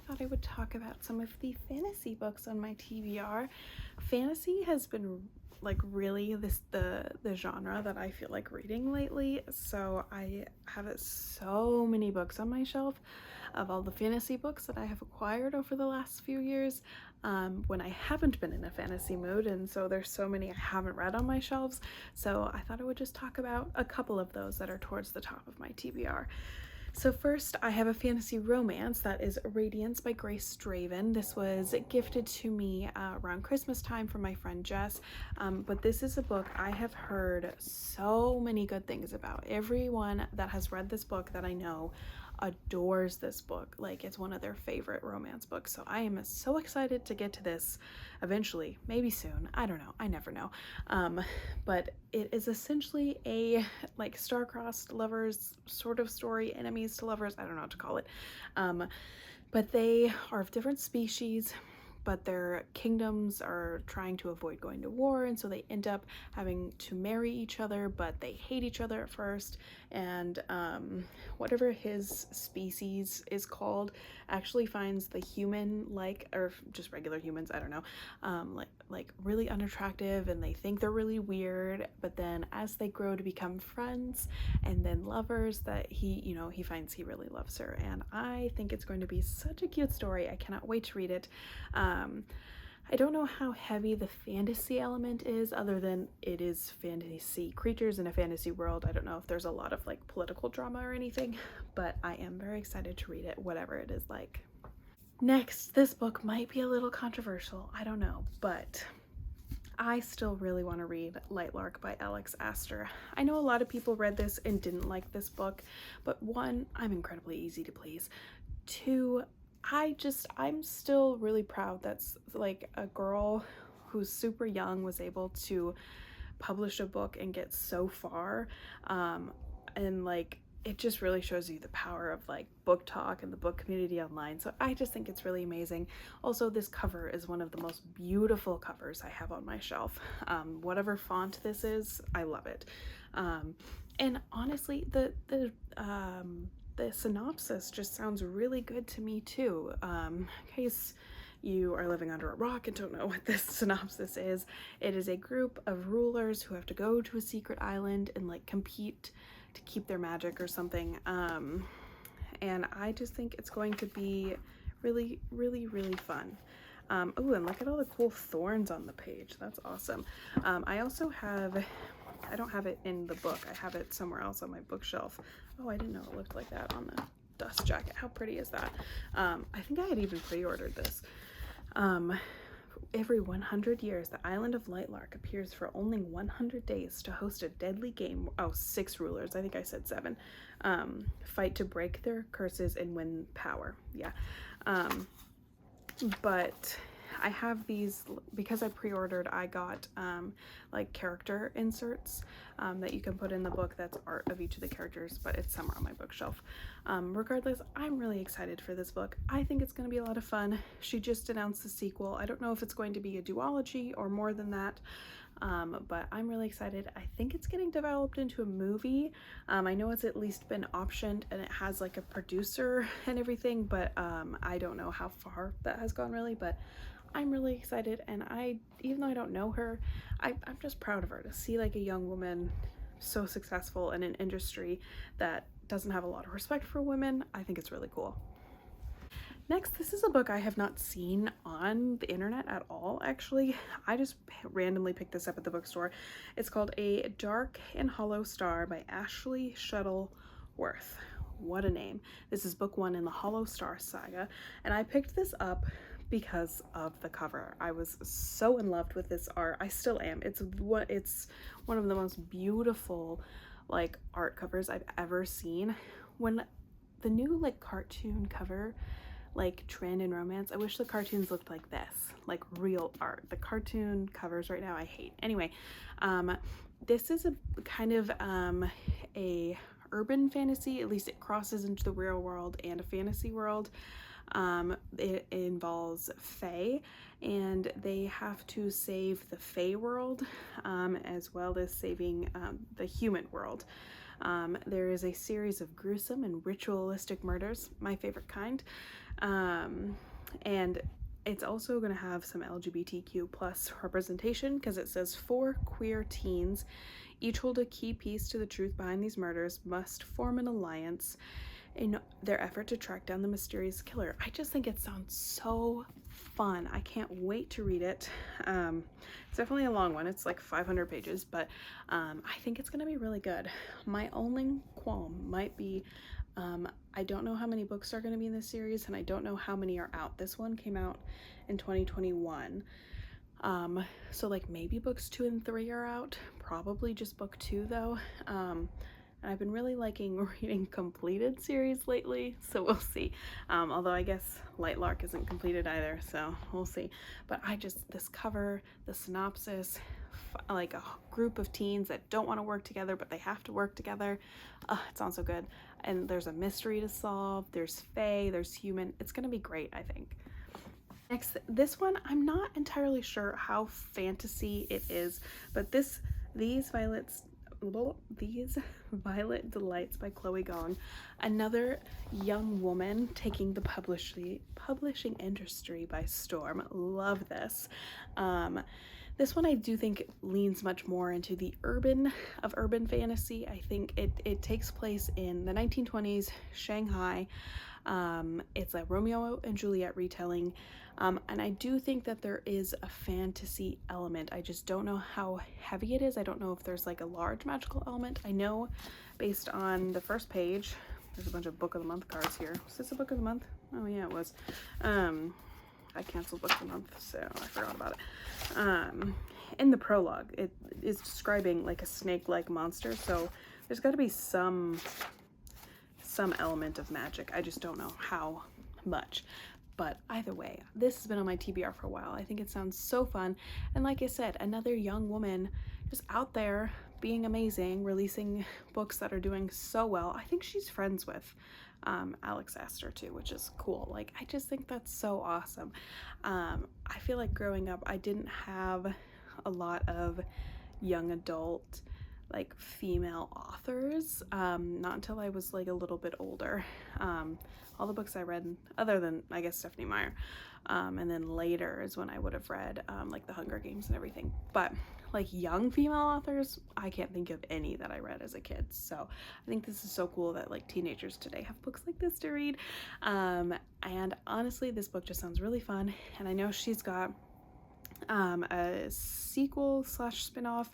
thought I would talk about some of the fantasy books on my TBR. Fantasy has been like really the genre that I feel like reading lately. So I have so many books on my shelf of all the fantasy books that I have acquired over the last few years when I haven't been in a fantasy mood, and so there's so many I haven't read on my shelves. So I thought I would just talk about a couple of those that are towards the top of my TBR. So first, I have a fantasy romance that is Radiance by Grace Draven. This was gifted to me around Christmas time from my friend Jess, but this is a book I have heard so many good things about. Everyone that has read this book that I know adores this book. Like, it's one of their favorite romance books. So I am so excited to get to this eventually, maybe soon. I don't know. I never know. But it is essentially a like star-crossed lovers sort of story, enemies to lovers. I don't know what to call it. But they are of different species, but their kingdoms are trying to avoid going to war, and so they end up having to marry each other, but they hate each other at first, and whatever his species is called actually finds the human, like, or just regular humans, I don't know, like really unattractive, and they think they're really weird, but then as they grow to become friends and then lovers, that he finds he really loves her. And I think it's going to be such a cute story. I cannot wait to read it. I don't know how heavy the fantasy element is, other than it is fantasy creatures in a fantasy world. I don't know if there's a lot of like political drama or anything, but I am very excited to read it, whatever it is like. Next, this book might be a little controversial, I don't know, but I still really want to read Lightlark by Alex Astor. I know a lot of people read this and didn't like this book, but one, I'm incredibly easy to please. Two, I'm still really proud that's like a girl who's super young was able to publish a book and get so far. And like, it just really shows you the power of like book talk and the book community online. So I just think it's really amazing. Also, this cover is one of the most beautiful covers I have on my shelf. Whatever font this is, I love it. And honestly, the synopsis just sounds really good to me too. In case you are living under a rock and don't know what this synopsis is, it is a group of rulers who have to go to a secret island and like compete to keep their magic or something. And I just think it's going to be really, really, really fun. Oh, and look at all the cool thorns on the page. That's awesome. I also have, I don't have it in the book. I have it somewhere else on my bookshelf. Oh, I didn't know it looked like that on the dust jacket. How pretty is that? I think I had even pre-ordered this. Every 100 years, the island of Lightlark appears for only 100 days to host a deadly game. Oh, 6 rulers. I think I said 7. Fight to break their curses and win power. Yeah. But I have these because I pre-ordered. I got like character inserts that you can put in the book. That's art of each of the characters, but it's somewhere on my bookshelf. Regardless, I'm really excited for this book. I think it's going to be a lot of fun. She just announced the sequel. I don't know if it's going to be a duology or more than that, but I'm really excited. I think it's getting developed into a movie. I know it's at least been optioned and it has like a producer and everything, but I don't know how far that has gone really, but I'm really excited. And even though I don't know her, I'm just proud of her to see like a young woman so successful in an industry that doesn't have a lot of respect for women. I think it's really cool. Next, this is a book I have not seen on the internet at all, actually. I just randomly picked this up at the bookstore. It's called A Dark and Hollow Star by Ashley Shuttleworth. What a name. This is book 1 in the Hollow Star saga, and I picked this up because of the cover. I was so in love with this art. I still am. It's one of the most beautiful like art covers I've ever seen. When the new like cartoon cover like trend in romance, I wish the cartoons looked like this, like real art. The cartoon covers right now I hate. Anyway, this is a kind of a urban fantasy. At least it crosses into the real world and a fantasy world. It involves fae, and they have to save the fae world as well as saving the human world. There is a series of gruesome and ritualistic murders, my favorite kind. And it's also going to have some LGBTQ plus representation because it says 4 queer teens, each hold a key piece to the truth behind these murders, must form an alliance in their effort to track down the mysterious killer. I just think it sounds so fun. I can't wait to read it. It's definitely a long one. It's like 500 pages, but I think it's going to be really good. My only qualm might be I don't know how many books are going to be in this series, and I don't know how many are out. This one came out in 2021. So like maybe books 2 and 3 are out. Probably just book 2 though. And I've been really liking reading completed series lately, so we'll see. Although I guess Light Lark isn't completed either, so we'll see. But this cover, the synopsis, like a group of teens that don't want to work together, but they have to work together. It sounds so good. And there's a mystery to solve. There's fae, there's human. It's gonna be great, I think. Next, this one, I'm not entirely sure how fantasy it is, but these Violet Delights by Chloe Gong, another young woman taking the publishing industry by storm. Love this. This one I do think leans much more into the urban fantasy. I think it takes place in the 1920s Shanghai. It's a Romeo and Juliet retelling, and I do think that there is a fantasy element. I just don't know how heavy it is. I don't know if there's like a large magical element. I know based on the first page, there's a bunch of book of the month cards here. Was this a book of the month? Oh yeah, it was. I canceled book of the month, so I forgot about it. In the prologue, it is describing like a snake-like monster, so there's got to be some element of magic. I just don't know how much. But either way, this has been on my TBR for a while. I think it sounds so fun. And like I said, another young woman just out there being amazing, releasing books that are doing so well. I think she's friends with Alex Astor too, which is cool. Like, I just think that's so awesome. I feel like growing up, I didn't have a lot of young adult like female authors, not until I was like a little bit older. All the books I read, other than I guess Stephanie Meyer, and then later is when I would have read like the Hunger Games and everything. But like young female authors, I can't think of any that I read as a kid. So I think this is so cool that like teenagers today have books like this to read. And honestly, this book just sounds really fun. And I know she's got a sequel / spinoff,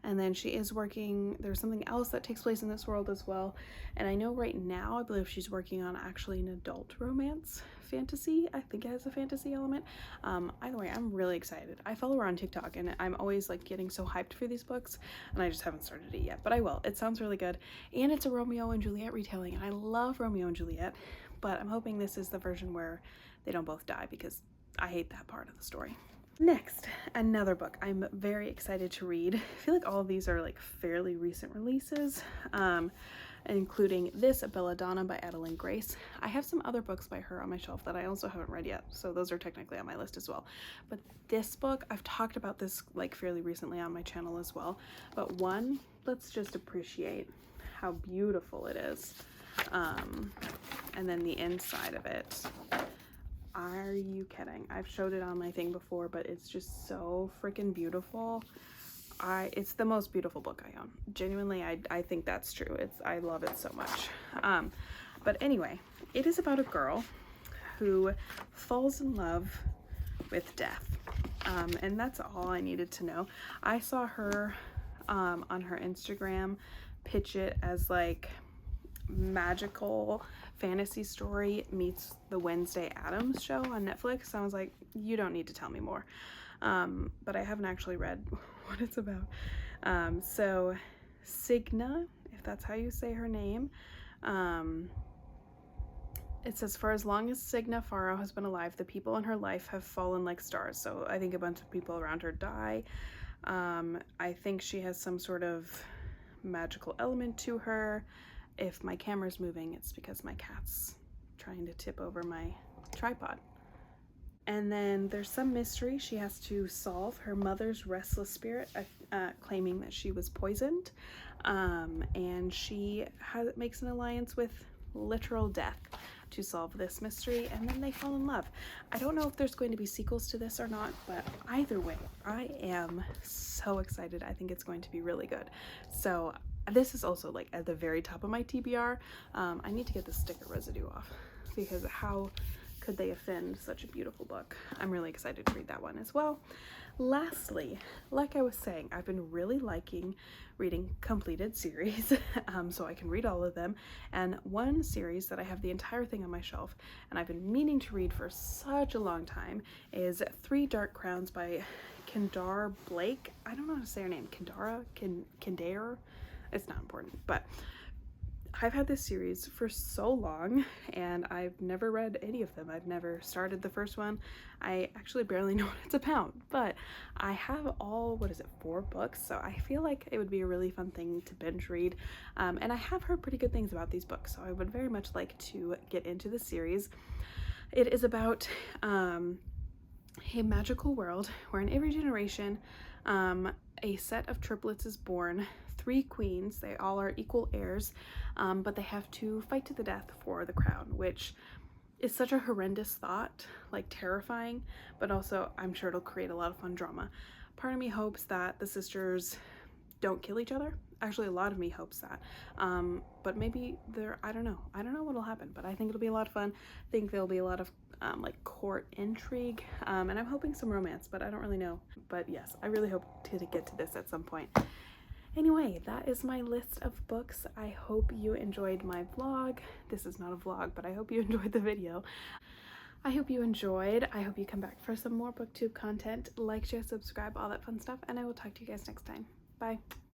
and then she is working, there's something else that takes place in this world as well. And I know right now, I believe she's working on actually an adult romance fantasy. I think it has a fantasy element. Either way, I'm really excited. I follow her on TikTok, and I'm always like getting so hyped for these books, and I just haven't started it yet, but I will. It sounds really good, and it's a Romeo and Juliet retelling, and I love Romeo and Juliet, but I'm hoping this is the version where they don't both die, because I hate that part of the story. Next, another book I'm very excited to read. I feel like all of these are like fairly recent releases, including this, Belladonna by Adeline Grace. I have some other books by her on my shelf that I also haven't read yet, so those are technically on my list as well. But this book, I've talked about this like fairly recently on my channel as well. But one, let's just appreciate how beautiful it is. And then the inside of it. Are you kidding? I've showed it on my thing before, but it's just so freaking beautiful. It's the most beautiful book I own. Genuinely, I think that's true. I love it so much. But anyway, it is about a girl who falls in love with death. And that's all I needed to know. I saw her on her Instagram pitch it as like magical fantasy story meets the Wednesday Addams show on Netflix. So I was like, you don't need to tell me more. But I haven't actually read what it's about. So Signa, if that's how you say her name, it says, for as long as Signa Faro has been alive, the people in her life have fallen like stars. So I think a bunch of people around her die. I think she has some sort of magical element to her. If my camera's moving, it's because my cat's trying to tip over my tripod. And then there's some mystery she has to solve. Her mother's restless spirit claiming that she was poisoned. And she makes an alliance with literal death. to solve this mystery, and then they fall in love. I don't know if there's going to be sequels to this or not, but either way, I am so excited. I think it's going to be really good. So this is also like at the very top of my TBR. I need to get the sticker residue off, because how could they offend such a beautiful book? I'm really excited to read that one as well. Lastly, like I was saying, I've been really liking reading completed series, so I can read all of them. And one series that I have the entire thing on my shelf and I've been meaning to read for such a long time is Three Dark Crowns by Kendare Blake. I don't know how to say her name. Kendare? It's not important, but I've had this series for so long and I've never read any of them. I've never started the first one. I actually barely know what it's about, but I have all, 4 books, so I feel like it would be a really fun thing to binge read. And I have heard pretty good things about these books, so I would very much like to get into the series. It is about a magical world where in every generation a set of triplets is born, 3 queens. They all are equal heirs, but they have to fight to the death for the crown, which is such a horrendous thought, like terrifying, but also I'm sure it'll create a lot of fun drama. Part of me hopes that the sisters don't kill each other. Actually, a lot of me hopes that, but maybe I don't know what'll happen, but I think it'll be a lot of fun. I think there'll be a lot of like court intrigue, and I'm hoping some romance, but I don't really know. But yes, I really hope to get to this at some point. Anyway, that is my list of books. I hope you enjoyed my vlog. This is not a vlog, but I hope you enjoyed the video. I hope you enjoyed. I hope you come back for some more booktube content. Like, share, subscribe, all that fun stuff, and I will talk to you guys next time. Bye.